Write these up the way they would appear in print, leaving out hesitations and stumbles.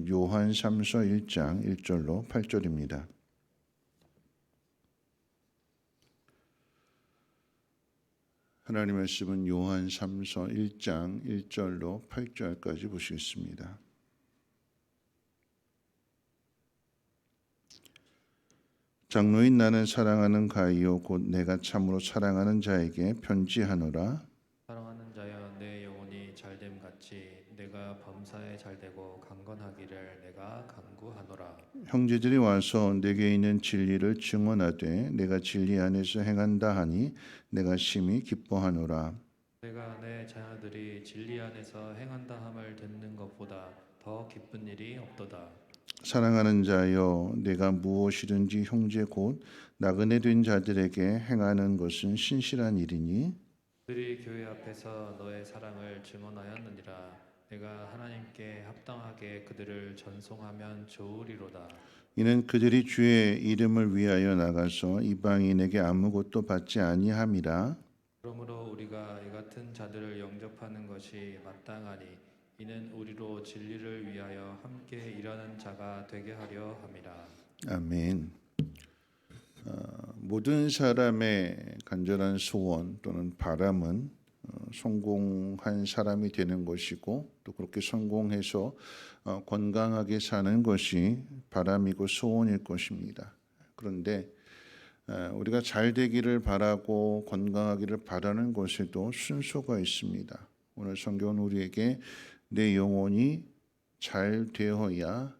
말씀은 요한 3서 1장 1절로 8절입니다. 하나님의 말씀은 요한 3서 1장 1절로 8절까지 보시겠습니다. 장로인 나는 사랑하는 가이오 곧 내가 참으로 사랑하는 자에게 편지하노라. 사랑하는 자여, 내 영혼이 잘됨 같이 내가 범사에 잘되고 강건하기를 내가 간구하노라. 형제들이 와서 내게 있는 진리를 증언하되 내가 진리 안에서 행한다 하니 내가 심히 기뻐하노라. 내가 내 자녀들이 진리 안에서 행한다 함을 듣는 것보다 더 기쁜 일이 없도다. 사랑하는 자여, 내가 무엇이든지 형제 곧 나그네 된 자들에게 행하는 것은 신실한 일이니 그들이 교회 앞에서 너의 사랑을 증언하였느니라. 내가 하나님께 합당하게 그들을 전송하면 좋으리로다. 이는 그들이 주의 이름을 위하여 나가서 이방인에게 아무것도 받지 아니함이라. 그러므로 우리가 이 같은 자들을 영접하는 것이 마땅하니 이는 우리로 진리를 위하여 함께 일하는 자가 되게 하려 함이라. 아멘. 모든 사람의 간절한 소원 또는 바람은 성공한 사람이 되는 것이고 또 그렇게 성공해서 건강하게 사는 것이 바람이고 소원일 것입니다. 그런데 우리가 잘 되기를 바라고 건강하기를 바라는 것에도 순서가 있습니다. 오늘 성경은 우리에게 내 영혼이 잘 되어야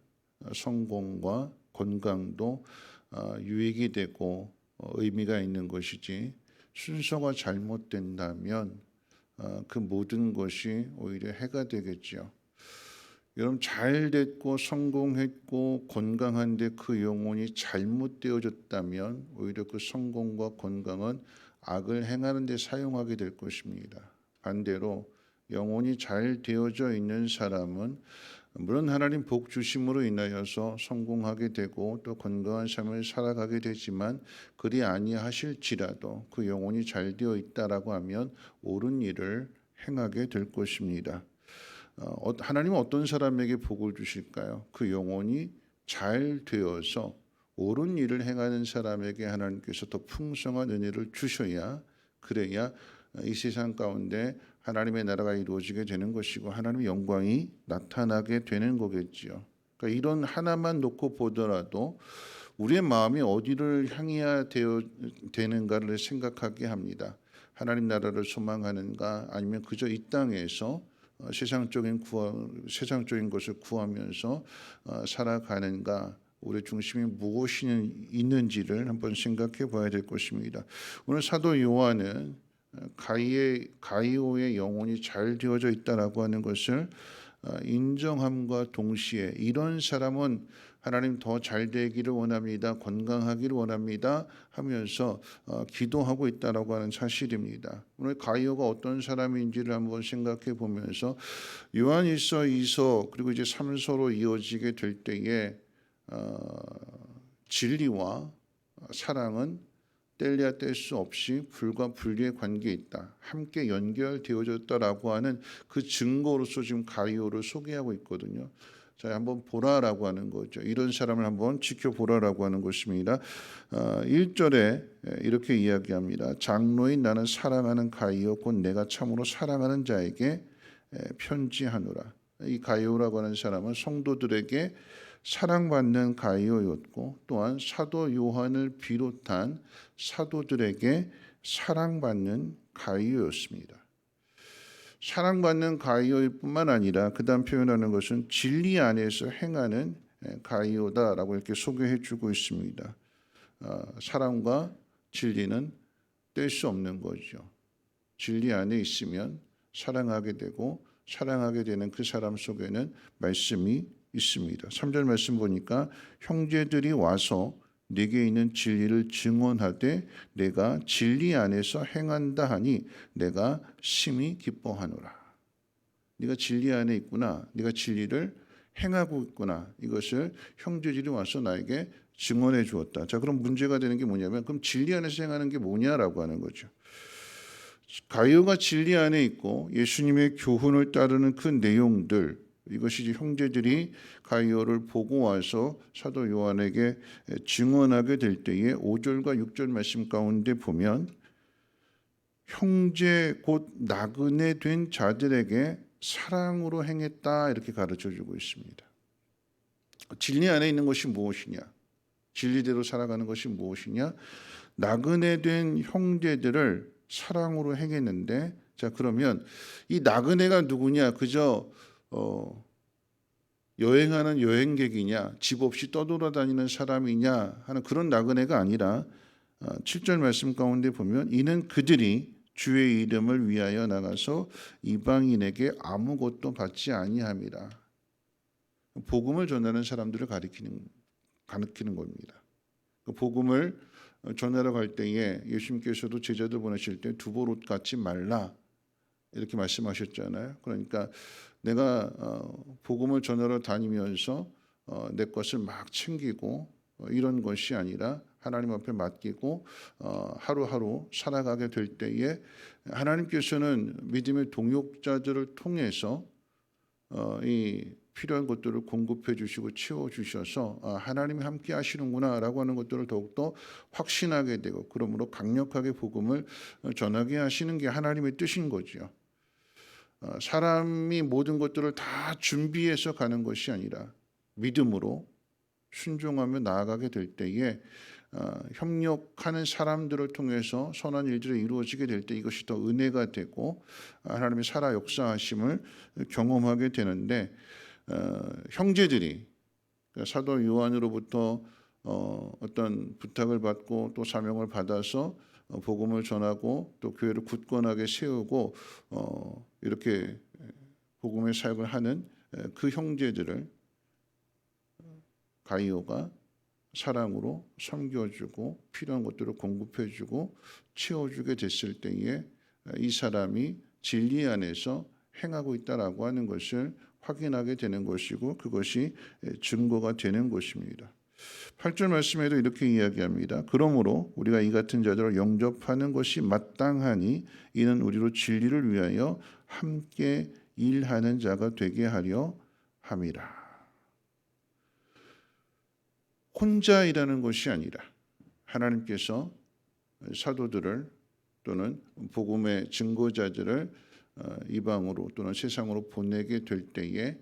성공과 건강도 유익이 되고 의미가 있는 것이지 순서가 잘못된다면 그 모든 것이 오히려 해가 되겠죠. 여러분 잘 됐고 성공했고 건강한데 그 영혼이 잘못되어졌다면 오히려 그 성공과 건강은 악을 행하는 데 사용하게 될 것입니다. 반대로 영혼이 잘 되어져 있는 사람은 물론 하나님 복 주심으로 인하여서 성공하게 되고 또 건강한 삶을 살아가게 되지만 그리 아니하실지라도 그 영혼이 잘 되어 있다라고 하면 옳은 일을 행하게 될 것입니다. 하나님은 어떤 사람에게 복을 주실까요? 그 영혼이 잘 되어서 옳은 일을 행하는 사람에게 하나님께서 더 풍성한 은혜를 주셔야 그래야 이 세상 가운데 하나님의 나라가 이루어지게 되는 것이고 하나님의 영광이 나타나게 되는 거겠지요. 그러니까 이런 하나만 놓고 보더라도 우리의 마음이 어디를 향해야 되는가를 생각하게 합니다. 하나님 나라를 소망하는가 아니면 그저 이 땅에서 세상적인 것을 구하면서 살아가는가 우리 중심이 무엇이 있는지를 한번 생각해 봐야 될 것입니다. 오늘 사도 요한은 가이오의 영혼이 잘 되어져 있다라고 하는 것을 인정함과 동시에 이런 사람은 하나님 더 잘 되기를 원합니다. 건강하기를 원합니다. 하면서 기도하고 있다라고 하는 사실입니다. 오늘 가이오가 어떤 사람인지를 한번 생각해 보면서 요한 1서, 2서 그리고 이제 3서로 이어지게 될 때에 진리와 사랑은 뗄래야 뗄 수 없이 불과 분리의 관계에 있다. 함께 연결되어졌다라고 하는 그 증거로서 지금 가이오를 소개하고 있거든요. 자, 한번 보라라고 하는 거죠. 이런 사람을 한번 지켜보라라고 하는 것입니다. 1절에 이렇게 이야기합니다. 장로인 나는 사랑하는 가이오 곧 내가 참으로 사랑하는 자에게 편지하노라. 이 가이오라고 하는 사람은 성도들에게 사랑받는 가이오였고 또한 사도 요한을 비롯한 사도들에게 사랑받는 가이오였습니다. 사랑받는 가이오일 뿐만 아니라 그 다음 표현하는 것은 진리 안에서 행하는 가이오다라고 이렇게 소개해 주고 있습니다. 사랑과 진리는 뗄 수 없는 거죠. 진리 안에 있으면 사랑하게 되고 사랑하게 되는 그 사람 속에는 말씀이 있습니다. 3절 말씀 보니까 형제들이 와서 네게 있는 진리를 증언하되 내가 진리 안에서 행한다 하니 내가 심히 기뻐하노라. 네가 진리 안에 있구나. 네가 진리를 행하고 있구나. 이것을 형제들이 와서 나에게 증언해 주었다. 자, 그럼 문제가 되는 게 뭐냐면 그럼 진리 안에서 행하는 게 뭐냐라고 하는 거죠. 가이오가 진리 안에 있고 예수님의 교훈을 따르는 그 내용들 이것이 이제 형제들이 가이오를 보고 와서 사도 요한에게 증언하게 될 때에 5절과 6절 말씀 가운데 보면 형제 곧 나그네 된 자들에게 사랑으로 행했다 이렇게 가르쳐주고 있습니다. 진리 안에 있는 것이 무엇이냐? 진리대로 살아가는 것이 무엇이냐? 나그네 된 형제들을 사랑으로 행했는데, 자 그러면 이 나그네가 누구냐? 그저 여행하는 여행객이냐, 집 없이 떠돌아다니는 사람이냐 하는 그런 나그네가 아니라 7절 말씀 가운데 보면 이는 그들이 주의 이름을 위하여 나가서 이방인에게 아무것도 받지 아니함이라. 복음을 전하는 사람들을 가리키는 겁니다. 그 복음을 전하러 갈 때에 예수님께서도 제자들 보내실 때 두보롯 갖지 말라 이렇게 말씀하셨잖아요. 그러니까 내가 복음을 전하러 다니면서 내 것을 막 챙기고 이런 것이 아니라 하나님 앞에 맡기고 하루하루 살아가게 될 때에 하나님께서는 믿음의 동역자들을 통해서 이 필요한 것들을 공급해 주시고 채워 주셔서 하나님이 함께 하시는구나라고 하는 것들을 더욱더 확신하게 되고 그러므로 강력하게 복음을 전하게 하시는 게 하나님의 뜻인 거죠. 사람이 모든 것들을 다 준비해서 가는 것이 아니라 믿음으로 순종하며 나아가게 될 때에 협력하는 사람들을 통해서 선한 일들이 이루어지게 될 때 이것이 더 은혜가 되고 하나님의 살아 역사하심을 경험하게 되는데 형제들이 사도 요한으로부터 어떤 부탁을 받고 또 사명을 받아서 복음을 전하고 또 교회를 굳건하게 세우고 이렇게 복음의 사역을 하는 그 형제들을 가이오가 사랑으로 섬겨주고 필요한 것들을 공급해주고 채워주게 됐을 때에 이 사람이 진리 안에서 행하고 있다라고 하는 것을 확인하게 되는 것이고 그것이 증거가 되는 것입니다. 8절 말씀에도 이렇게 이야기합니다. 그러므로 우리가 이 같은 자들을 영접하는 것이 마땅하니 이는 우리로 진리를 위하여 함께 일하는 자가 되게 하려 함이라. 혼자 일하는 것이 아니라 하나님께서 사도들을 또는 복음의 증거자들을 이방으로 또는 세상으로 보내게 될 때에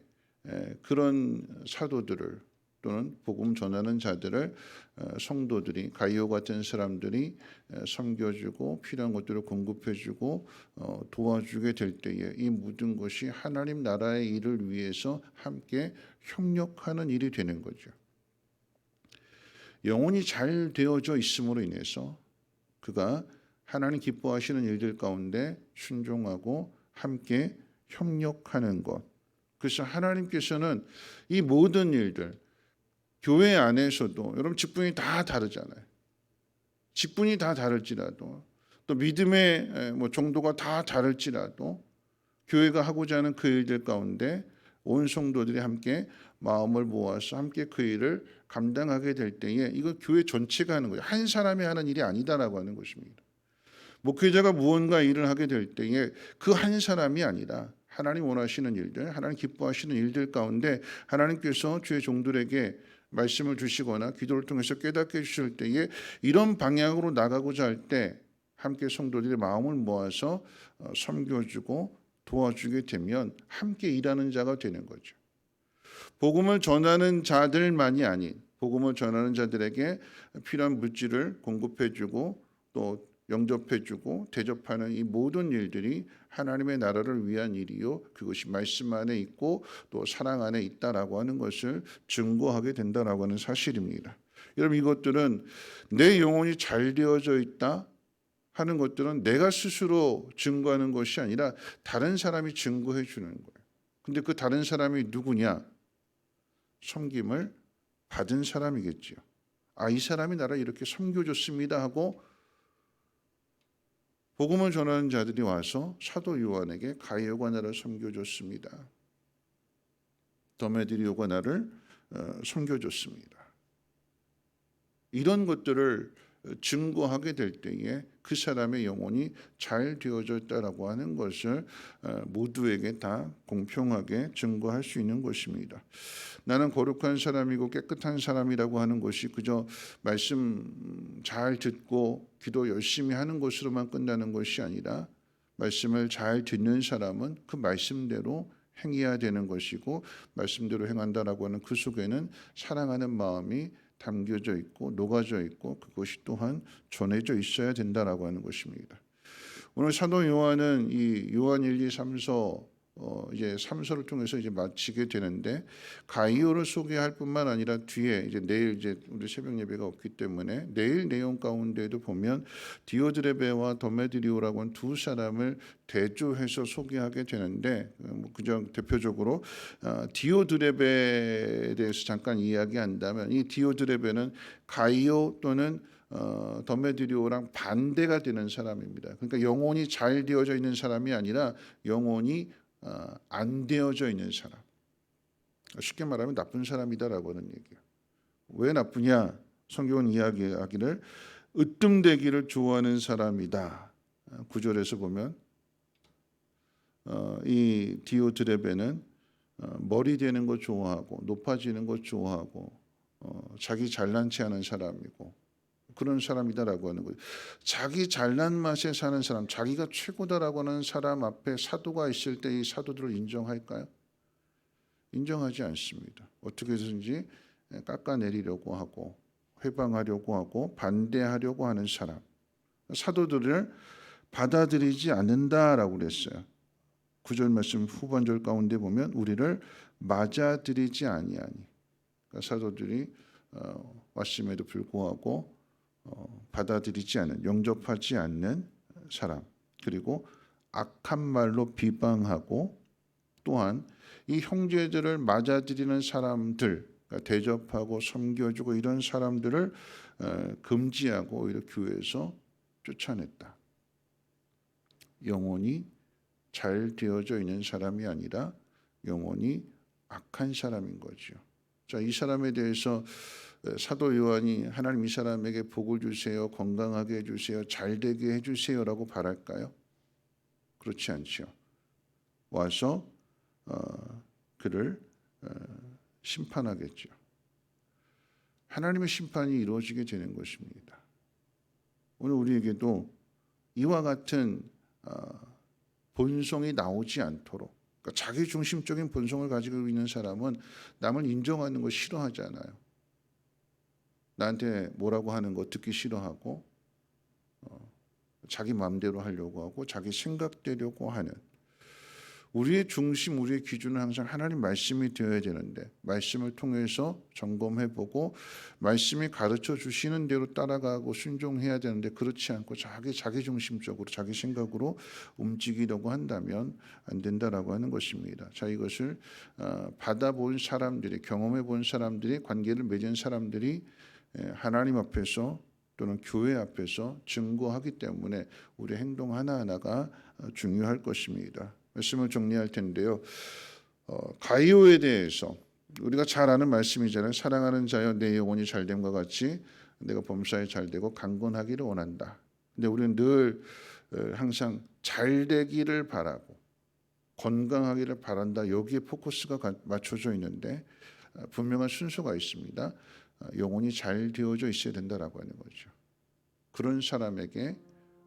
그런 사도들을 또는 복음 전하는 자들을 성도들이 가이오 같은 사람들이 섬겨주고 필요한 것들을 공급해주고 도와주게 될 때에 이 모든 것이 하나님 나라의 일을 위해서 함께 협력하는 일이 되는 거죠. 영혼이 잘 되어져 있음으로 인해서 그가 하나님 기뻐하시는 일들 가운데 순종하고 함께 협력하는 것. 그래서 하나님께서는 이 모든 일들 교회 안에서도 여러분 직분이 다 다르잖아요. 직분이 다 다를지라도 또 믿음의 정도가 다 다를지라도 교회가 하고자 하는 그 일들 가운데 온 성도들이 함께 마음을 모아서 함께 그 일을 감당하게 될 때에 이거 교회 전체가 하는 거예요. 한 사람이 하는 일이 아니다라고 하는 것입니다. 목회자가 무언가 일을 하게 될 때에 그 한 사람이 아니라 하나님 원하시는 일들, 하나님 기뻐하시는 일들 가운데 하나님께서 주의 종들에게 말씀을 주시거나 기도를 통해서 깨닫게 해주실 때에 이런 방향으로 나가고자 할 때 함께 성도들이 마음을 모아서 섬겨주고 도와주게 되면 함께 일하는 자가 되는 거죠. 복음을 전하는 자들만이 아닌 복음을 전하는 자들에게 필요한 물질을 공급해주고 또 영접해주고 대접하는 이 모든 일들이 하나님의 나라를 위한 일이요 그것이 말씀 안에 있고 또 사랑 안에 있다라고 하는 것을 증거하게 된다라고 하는 사실입니다. 여러분 이것들은 내 영혼이 잘 되어져 있다 하는 것들은 내가 스스로 증거하는 것이 아니라 다른 사람이 증거해 주는 거예요. 근데 그 다른 사람이 누구냐? 섬김을 받은 사람이겠죠. 이 사람이 나를 이렇게 섬겨줬습니다 하고 복음을 전하는 자들이 와서 사도 요한에게 가이오가 나를 섬겨줬습니다. 데메드리오가 나를 섬겨줬습니다. 이런 것들을 증거하게 될 때에 그 사람의 영혼이 잘 되어져 있다라고 하는 것을 모두에게 다 공평하게 증거할 수 있는 것입니다. 나는 거룩한 사람이고 깨끗한 사람이라고 하는 것이 그저 말씀 잘 듣고 기도 열심히 하는 것으로만 끝나는 것이 아니라 말씀을 잘 듣는 사람은 그 말씀대로 행해야 되는 것이고 말씀대로 행한다라고 하는 그 속에는 사랑하는 마음이 담겨져 있고 녹아져 있고 그것이 또한 전해져 있어야 된다라고 하는 것입니다. 오늘 사도 요한은 이 요한 1, 2, 3서 이제 3서를 통해서 이제 마치게 되는데 가이오를 소개할 뿐만 아니라 뒤에 이제 내일 이제 우리 새벽 예배가 없기 때문에 내일 내용 가운데도 보면 디오드레베와 도메드리오라고 하는 두 사람을 대조해서 소개하게 되는데 그저 대표적으로 디오드레베에 대해서 잠깐 이야기한다면 이 디오드레베는 가이오 또는 도메드리오랑 반대가 되는 사람입니다. 그러니까 영혼이 잘 되어져 있는 사람이 아니라 영혼이 안 되어져 있는 사람. 쉽게 말하면 나쁜 사람이다라고 하는 얘기예요. 왜 나쁘냐? 성경은 이야기하기를 으뜸되기를 좋아하는 사람이다. 9절에서 보면 이 디오드레베는 머리 되는 거 좋아하고 높아지는 거 좋아하고 자기 잘난 체 하는 사람이고 그런 사람이다라고 하는 거예요. 자기 잘난 맛에 사는 사람, 자기가 최고다라고 하는 사람 앞에 사도가 있을 때 이 사도들을 인정할까요? 인정하지 않습니다. 어떻게든지 깎아내리려고 하고 회방하려고 하고 반대하려고 하는 사람, 사도들을 받아들이지 않는다라고 그랬어요. 9절 말씀 후반절 가운데 보면 우리를 맞아들이지 아니하니, 그러니까 사도들이 왔음에도 불구하고 받아들이지 않는, 영접하지 않는 사람, 그리고 악한 말로 비방하고 또한 이 형제들을 맞아들이는 사람들, 그러니까 대접하고 섬겨주고 이런 사람들을 금지하고 오히려 교회에서 쫓아냈다. 영혼이 잘 되어져 있는 사람이 아니라 영혼이 악한 사람인 거죠. 자, 이 사람에 대해서 사도 요한이 하나님 이 사람에게 복을 주세요, 건강하게 해주세요, 잘되게 해주세요라고 바랄까요? 그렇지 않죠. 와서 그를 심판하겠죠. 하나님의 심판이 이루어지게 되는 것입니다. 오늘 우리에게도 이와 같은 본성이 나오지 않도록, 그러니까 자기 중심적인 본성을 가지고 있는 사람은 남을 인정하는 거 싫어하잖아요. 나한테 뭐라고 하는 거 듣기 싫어하고 자기 마음대로 하려고 하고 자기 생각대려고 하는, 우리의 중심, 우리의 기준은 항상 하나님 말씀이 되어야 되는데 말씀을 통해서 점검해보고 말씀이 가르쳐 주시는 대로 따라가고 순종해야 되는데 그렇지 않고 자기 중심적으로 자기 생각으로 움직이려고 한다면 안 된다라고 하는 것입니다. 자, 이것을 받아본 사람들이, 경험해본 사람들이, 관계를 맺은 사람들이 하나님 앞에서 또는 교회 앞에서 증거하기 때문에 우리 행동 하나하나가 중요할 것입니다. 말씀을 정리할 텐데요. 가이오에 대해서 우리가 잘 아는 말씀이잖아요. 사랑하는 자여 내 영혼이 잘됨과 같이 내가 범사에 잘되고 강건하기를 원한다. 근데 우리는 늘 항상 잘되기를 바라고 건강하기를 바란다. 여기에 포커스가 맞춰져 있는데 분명한 순서가 있습니다. 영혼이 잘 되어져 있어야 된다라고 하는 거죠. 그런 사람에게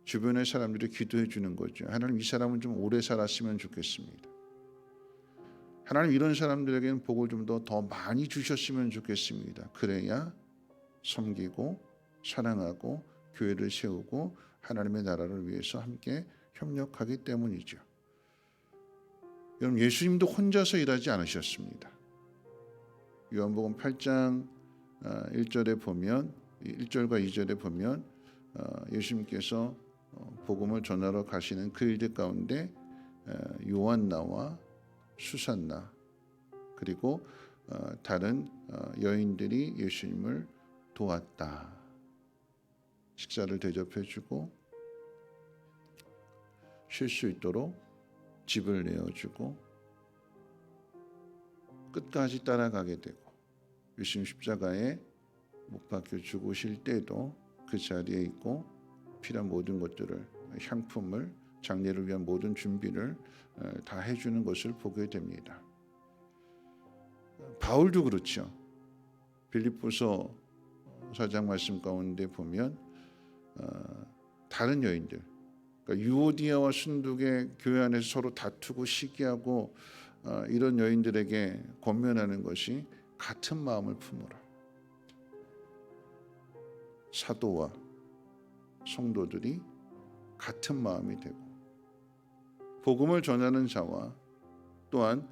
주변의 사람들이 기도해 주는 거죠. 하나님 이 사람은 좀 오래 살았으면 좋겠습니다. 하나님 이런 사람들에게는 복을 좀 더 많이 주셨으면 좋겠습니다. 그래야 섬기고 사랑하고 교회를 세우고 하나님의 나라를 위해서 함께 협력하기 때문이죠. 여러분 예수님도 혼자서 일하지 않으셨습니다. 요한복음 8장 1절에 보면 1절과 2절에 보면 예수님께서 복음을 전하러 가시는 그 일들 가운데 요한나와 수산나 그리고 다른 여인들이 예수님을 도왔다. 식사를 대접해주고 쉴 수 있도록 집을 내어주고 끝까지 따라가게 되고 예수님 십자가에 못 박혀 죽으실 때도 그 자리에 있고 필요한 모든 것들을 향품을 장례를 위한 모든 준비를 다 해주는 것을 보게 됩니다. 바울도 그렇죠. 빌립보서 4장 말씀 가운데 보면 다른 여인들, 그러니까 유오디아와 순두계 교회 안에서 서로 다투고 시기하고 이런 여인들에게 권면하는 것이 같은 마음을 품으라. 사도와 성도들이 같은 마음이 되고 복음을 전하는 자와 또한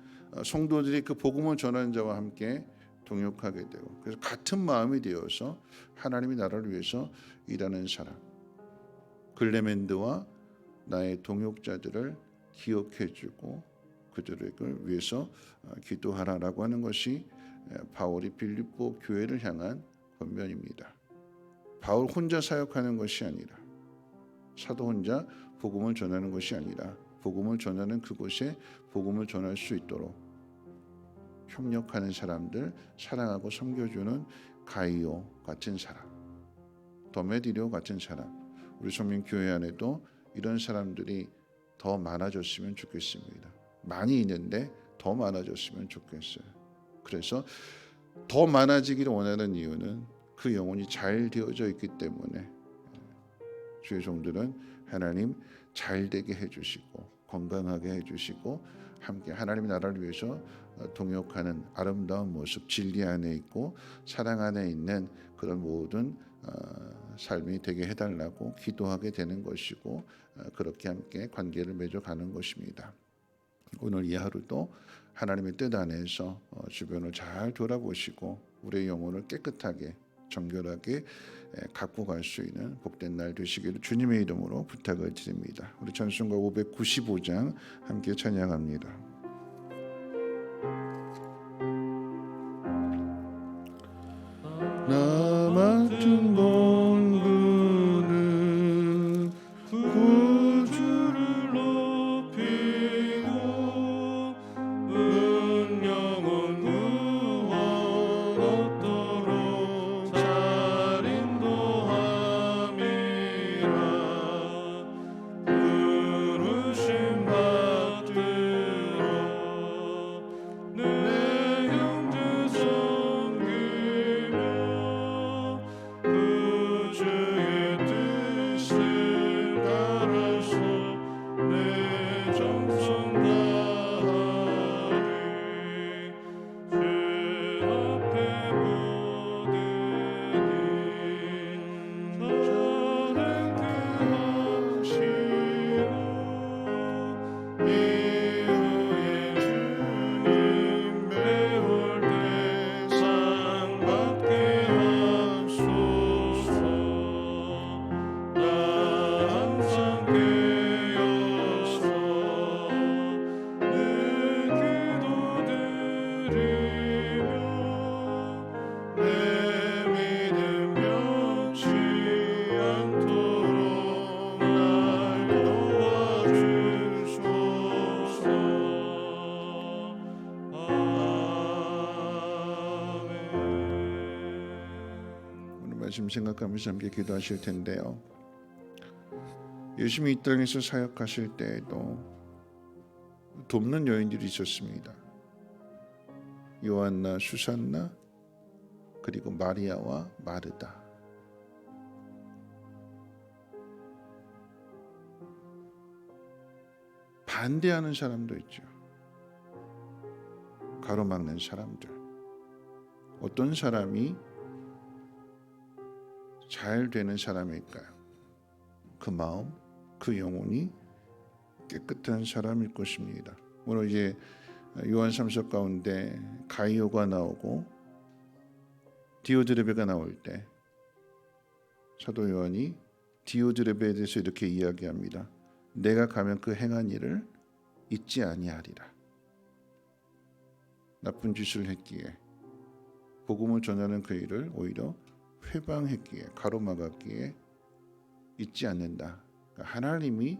성도들이 그 복음을 전하는 자와 함께 동역하게 되고 그래서 같은 마음이 되어서 하나님의 나라를 위해서 일하는 사람 글레멘드와 나의 동역자들을 기억해주고 그들을 위해서 기도하라라고 하는 것이 바울이 빌립보 교회를 향한 권면입니다. 바울 혼자 사역하는 것이 아니라 사도 혼자 복음을 전하는 것이 아니라 복음을 전하는 그곳에 복음을 전할 수 있도록 협력하는 사람들, 사랑하고 섬겨주는 가이오 같은 사람, 더메디료 같은 사람, 우리 성민교회 안에도 이런 사람들이 더 많아졌으면 좋겠습니다. 많이 있는데 더 많아졌으면 좋겠어요. 그래서 더 많아지기를 원하는 이유는 그 영혼이 잘 되어져 있기 때문에 주의 종들은 하나님 잘 되게 해주시고 건강하게 해주시고 함께 하나님의 나라를 위해서 동역하는 아름다운 모습, 진리 안에 있고 사랑 안에 있는 그런 모든 삶이 되게 해달라고 기도하게 되는 것이고 그렇게 함께 관계를 맺어가는 것입니다. 오늘 이 하루도 하나님의 뜻 안에서 주변을 잘 돌아보시고 우리의 영혼을 깨끗하게 정결하게 갖고 갈 수 있는 복된 날 되시기를 주님의 이름으로 부탁을 드립니다. 우리 찬송가 595장 함께 찬양합니다. 나 맡은 본분은 구주를 높이고 은영은 무언 없도록 잘 인도함이라 부르심 받들어 내 형제 섬기며 주의 뜻을 따라서 내 정성 다하리 주 앞에 모든 자랑케 하시고 이후에 주님 배울 때 상 받게 하소서. 나 항상 깨어서 늘 기도드리며 내 믿음 변치 않도록 날 도와주소서. 아멘. 오늘 말씀 생각하면서 함께 기도하실 텐데요. 열심히 이 땅에서 사역하실 때에도 돕는 여인들이 있었습니다. 요한나, 수산나, 그리고 마리아와 마르다. 반대하는 사람도 있죠. 가로막는 사람들. 어떤 사람이 잘 되는 사람일까요? 그 마음, 그 영혼이 깨끗한 사람일 것입니다. 오늘 이제 요한 3서 가운데 가이오가 나오고 디오드레베가 나올 때 사도 요한이 디오드레베에 대해서 이렇게 이야기합니다. 내가 가면 그 행한 일을 잊지 아니하리라. 나쁜 짓을 했기에 복음을 전하는 그 일을 오히려 회방했기에 가로막았기에 잊지 않는다. 그러니까 하나님이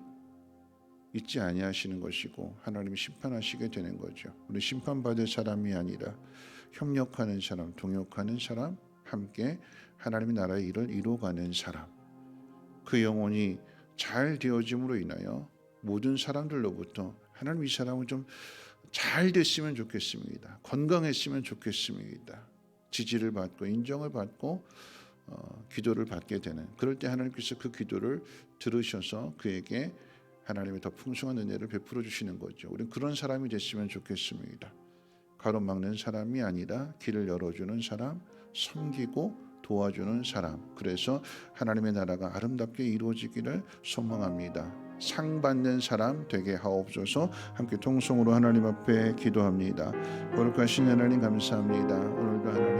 잊지 아니하시는 것이고 하나님이 심판하시게 되는 거죠. 우리 심판받을 사람이 아니라 협력하는 사람, 동역하는 사람, 함께 하나님의 나라의 일을 이루어가는 사람, 그 영혼이 잘 되어짐으로 인하여 모든 사람들로부터 하나님 이 사람은 좀 잘 됐으면 좋겠습니다. 건강했으면 좋겠습니다. 지지를 받고 인정을 받고 기도를 받게 되는, 그럴 때 하나님께서 그 기도를 들으셔서 그에게 하나님의 더 풍성한 은혜를 베풀어 주시는 거죠. 우리는 그런 사람이 됐으면 좋겠습니다. 가로막는 사람이 아니라 길을 열어주는 사람, 섬기고 도와주는 사람, 그래서 하나님의 나라가 아름답게 이루어지기를 소망합니다. 상 받는 사람 되게 하옵소서. 함께 통성으로 하나님 앞에 기도합니다. 거룩하신 하나님 감사합니다. 오늘도 하나님